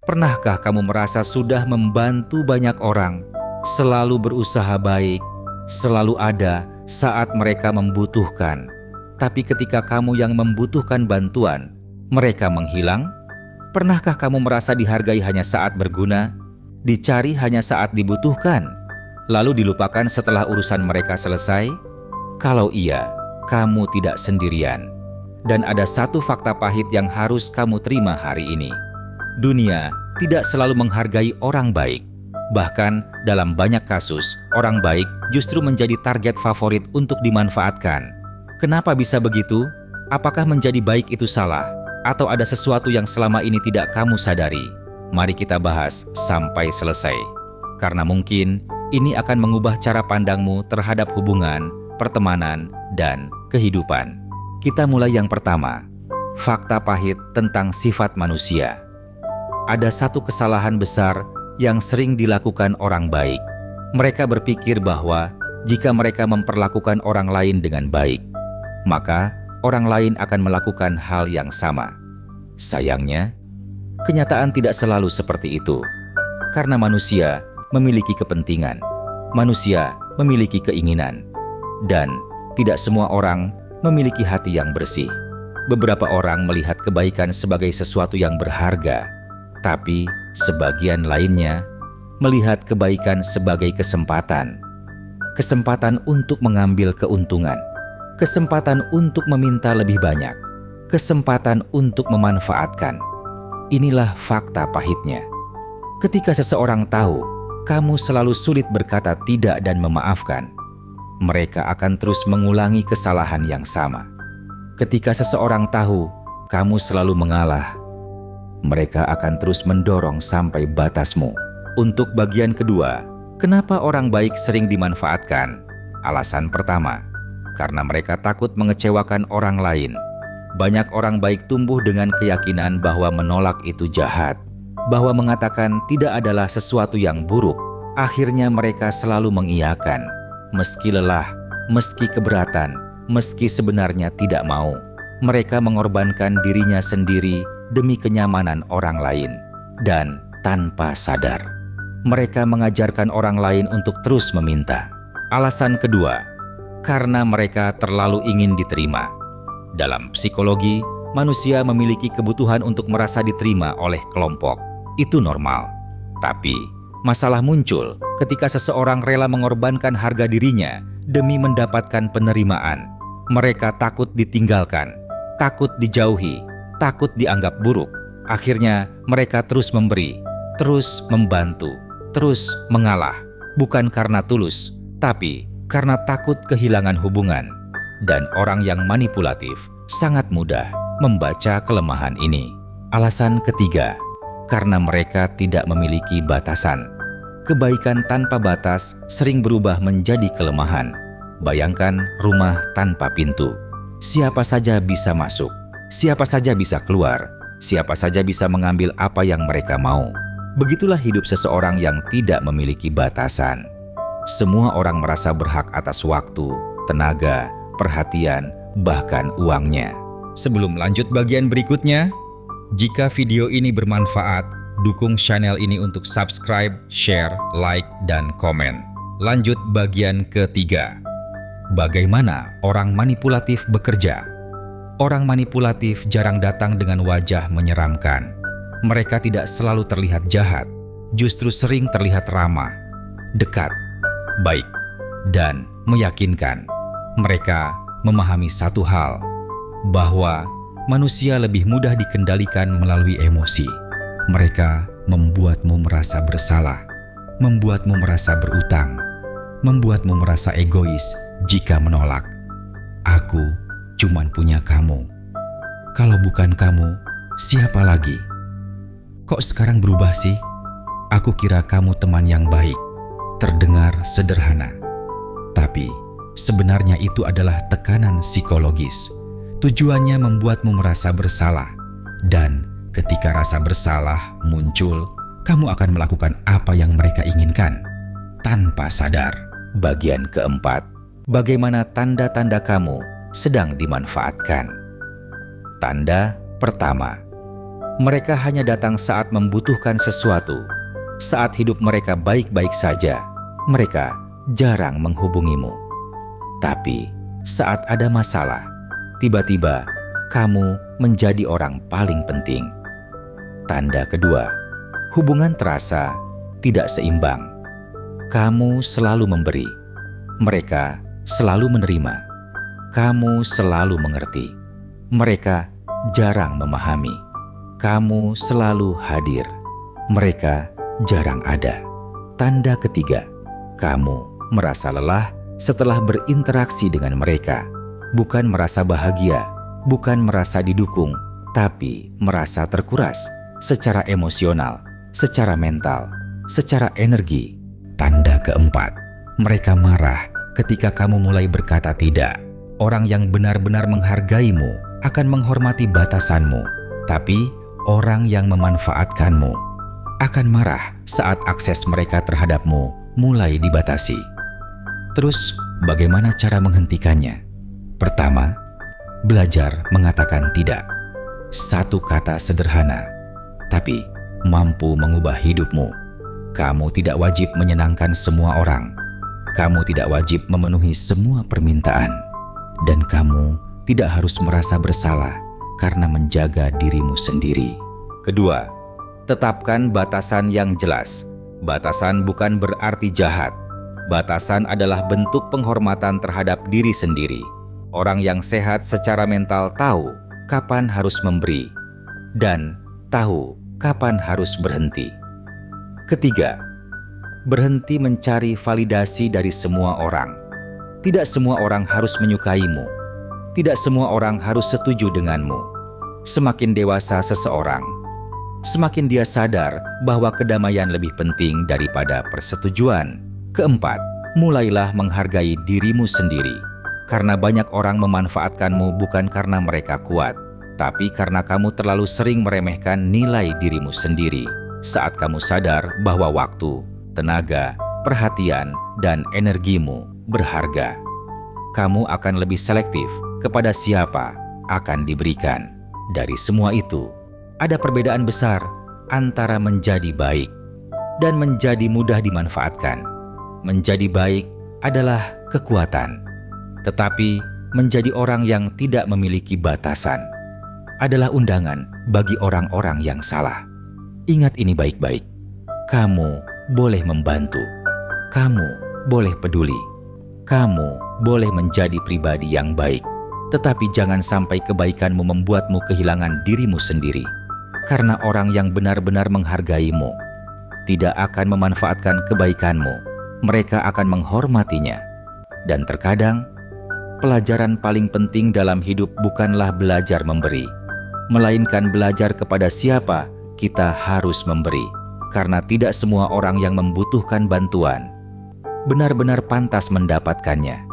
Pernahkah kamu merasa sudah membantu banyak orang, selalu berusaha baik, selalu ada saat mereka membutuhkan, tapi ketika kamu yang membutuhkan bantuan, mereka menghilang? Pernahkah kamu merasa dihargai hanya saat berguna, dicari hanya saat dibutuhkan, lalu dilupakan setelah urusan mereka selesai? Kalau iya, kamu tidak sendirian. Dan ada satu fakta pahit yang harus kamu terima hari ini. Dunia tidak selalu menghargai orang baik. Bahkan dalam banyak kasus, orang baik justru menjadi target favorit untuk dimanfaatkan. Kenapa bisa begitu? Apakah menjadi baik itu salah? Atau ada sesuatu yang selama ini tidak kamu sadari? Mari kita bahas sampai selesai. Karena mungkin ini akan mengubah cara pandangmu terhadap hubungan, pertemanan, dan kehidupan. Kita mulai yang pertama. Fakta pahit tentang sifat manusia. Ada satu kesalahan besar yang sering dilakukan orang baik. Mereka berpikir bahwa jika mereka memperlakukan orang lain dengan baik, maka orang lain akan melakukan hal yang sama. Sayangnya, kenyataan tidak selalu seperti itu. Karena manusia memiliki kepentingan, manusia memiliki keinginan, dan tidak semua orang memiliki hati yang bersih. Beberapa orang melihat kebaikan sebagai sesuatu yang berharga, tapi sebagian lainnya melihat kebaikan sebagai kesempatan. Kesempatan untuk mengambil keuntungan, kesempatan untuk meminta lebih banyak, kesempatan untuk memanfaatkan. Inilah fakta pahitnya. Ketika seseorang tahu kamu selalu sulit berkata tidak dan memaafkan, mereka akan terus mengulangi kesalahan yang sama. Ketika seseorang tahu kamu selalu mengalah, mereka akan terus mendorong sampai batasmu. Untuk bagian kedua, kenapa orang baik sering dimanfaatkan? Alasan pertama, karena mereka takut mengecewakan orang lain. Banyak orang baik tumbuh dengan keyakinan bahwa menolak itu jahat, bahwa mengatakan tidak adalah sesuatu yang buruk. Akhirnya mereka selalu mengiyakan, meski lelah, meski keberatan, meski sebenarnya tidak mau. Mereka mengorbankan dirinya sendiri demi kenyamanan orang lain. Dan tanpa sadar, mereka mengajarkan orang lain untuk terus meminta. Alasan kedua, karena mereka terlalu ingin diterima. Dalam psikologi, manusia memiliki kebutuhan untuk merasa diterima oleh kelompok. Itu normal. Tapi, masalah muncul ketika seseorang rela mengorbankan harga dirinya demi mendapatkan penerimaan. Mereka takut ditinggalkan, takut dijauhi, takut dianggap buruk. Akhirnya, mereka terus memberi, terus membantu, terus mengalah. Bukan karena tulus, tapi karena takut kehilangan hubungan. Dan orang yang manipulatif sangat mudah membaca kelemahan ini. Alasan ketiga, karena mereka tidak memiliki batasan. Kebaikan tanpa batas sering berubah menjadi kelemahan. Bayangkan rumah tanpa pintu. Siapa saja bisa masuk, siapa saja bisa keluar, siapa saja bisa mengambil apa yang mereka mau. Begitulah hidup seseorang yang tidak memiliki batasan. Semua orang merasa berhak atas waktu, tenaga, perhatian, bahkan uangnya. Sebelum lanjut bagian berikutnya, jika video ini bermanfaat, dukung channel ini untuk subscribe, share, like, dan komen. Lanjut bagian ketiga. Bagaimana orang manipulatif bekerja? Orang manipulatif jarang datang dengan wajah menyeramkan. Mereka tidak selalu terlihat jahat, justru sering terlihat ramah, dekat, baik, dan meyakinkan. Mereka memahami satu hal, bahwa manusia lebih mudah dikendalikan melalui emosi. Mereka membuatmu merasa bersalah, membuatmu merasa berutang, membuatmu merasa egois jika menolak. Aku cuman punya kamu. Kalau bukan kamu, siapa lagi? Kok sekarang berubah sih? Aku kira kamu teman yang baik. Terdengar sederhana, tapi sebenarnya itu adalah tekanan psikologis. Tujuannya membuatmu merasa bersalah, dan ketika rasa bersalah muncul, kamu akan melakukan apa yang mereka inginkan tanpa sadar. Bagian keempat, bagaimana tanda-tanda kamu sedang dimanfaatkan? Tanda pertama, Mereka hanya datang saat membutuhkan sesuatu. Saat hidup mereka baik-baik saja, mereka jarang menghubungimu. Tapi saat ada masalah, tiba-tiba kamu menjadi orang paling penting. Tanda kedua, hubungan terasa tidak seimbang. Kamu selalu memberi, mereka selalu menerima. Kamu selalu mengerti, mereka jarang memahami. Kamu selalu hadir, mereka jarang ada. Tanda ketiga, kamu merasa lelah setelah berinteraksi dengan mereka. Bukan merasa bahagia, bukan merasa didukung, tapi merasa terkuras secara emosional, secara mental, secara energi. Tanda keempat, mereka marah ketika kamu mulai berkata tidak. Orang yang benar-benar menghargaimu akan menghormati batasanmu, tapi orang yang memanfaatkanmu akan marah saat akses mereka terhadapmu mulai dibatasi. Terus, bagaimana cara menghentikannya? Pertama, belajar mengatakan tidak. Satu kata sederhana, tapi mampu mengubah hidupmu. Kamu tidak wajib menyenangkan semua orang. Kamu tidak wajib memenuhi semua permintaan. Dan kamu tidak harus merasa bersalah karena menjaga dirimu sendiri. Kedua, tetapkan batasan yang jelas. Batasan bukan berarti jahat. Batasan adalah bentuk penghormatan terhadap diri sendiri. Orang yang sehat secara mental tahu kapan harus memberi dan tahu kapan harus berhenti. Ketiga, berhenti mencari validasi dari semua orang. Tidak semua orang harus menyukaimu. Tidak semua orang harus setuju denganmu. Semakin dewasa seseorang, semakin dia sadar bahwa kedamaian lebih penting daripada persetujuan. Keempat, mulailah menghargai dirimu sendiri. Karena banyak orang memanfaatkanmu bukan karena mereka kuat, tapi karena kamu terlalu sering meremehkan nilai dirimu sendiri. Saat kamu sadar bahwa waktu, tenaga, perhatian, dan energimu berharga, kamu akan lebih selektif kepada siapa akan diberikan. Dari semua itu, ada perbedaan besar antara menjadi baik dan menjadi mudah dimanfaatkan. Menjadi baik adalah kekuatan, tetapi menjadi orang yang tidak memiliki batasan adalah undangan bagi orang-orang yang salah. Ingat ini baik-baik. Kamu boleh membantu, kamu boleh peduli, kamu boleh menjadi pribadi yang baik. Tetapi jangan sampai kebaikanmu membuatmu kehilangan dirimu sendiri. Karena orang yang benar-benar menghargaimu tidak akan memanfaatkan kebaikanmu. Mereka akan menghormatinya. Dan terkadang, pelajaran paling penting dalam hidup bukanlah belajar memberi, melainkan belajar kepada siapa kita harus memberi. Karena tidak semua orang yang membutuhkan bantuan benar-benar pantas mendapatkannya.